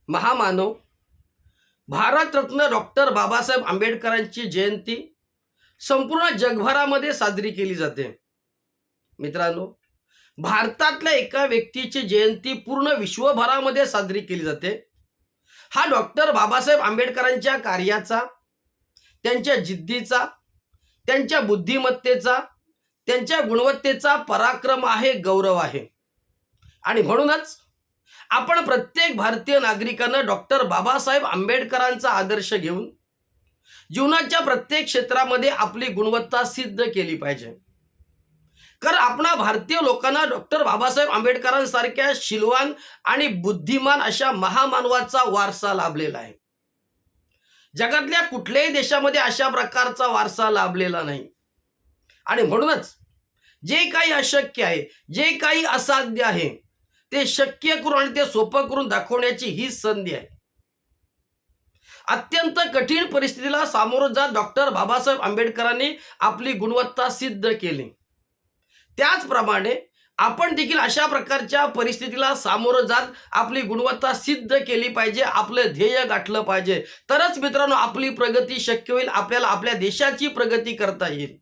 महामानव भारतरत्न डॉक्टर बाबासाहेब आंबेडकरांची जयंती संपूर्ण जगभरामध्ये साजरी केली जाते। मित्रांनो, भारतातल्या एका व्यक्तीची जयंती पूर्ण विश्वभरामध्ये साजरी केली जाते। हा डॉक्टर बाबासाहेब आंबेडकरांच्या कार्याचा, त्यांच्या जिद्दीचा, त्यांच्या बुद्धिमत्तेचा, त्यांच्या गुणवत्तेचा पराक्रम आहे, गौरव आहे। आणि म्हणूनच आपण प्रत्येक भारतीय नागरिकांना डॉक्टर बाबासाहेब आंबेडकरांचा आदर्श घेऊन जीवनाच्या प्रत्येक क्षेत्रामध्ये आपली गुणवत्ता सिद्ध केली पाहिजे। कारण आपणा भारतीय लोकांना डॉक्टर बाबासाहेब आंबेडकरांसारख्या शीलवान आणि बुद्धिमान अशा महामानवाचा वारसा लाभलेला आहे। जगातल्या कुठल्याही देशामध्ये अशा प्रकारचा वारसा लाभलेला नाही। आणि म्हणूनच जे काही अशक्य आहे, जे काही असाध्य आहे, ते शक्य करून आणि ते सोपं करून दाखवण्याची ही संधी आहे। अत्यंत कठीण परिस्थितीला सामोरं जात डॉक्टर बाबासाहेब आंबेडकरांनी आपली गुणवत्ता सिद्ध केली। त्याचप्रमाणे आपण देखील अशा प्रकारच्या परिस्थितीला सामोरं जात आपली गुणवत्ता सिद्ध केली पाहिजे, आपलं ध्येय गाठलं पाहिजे। तरच मित्रांनो आपली प्रगती शक्य होईल, आपल्याला आपल्या देशाची प्रगती करता येईल।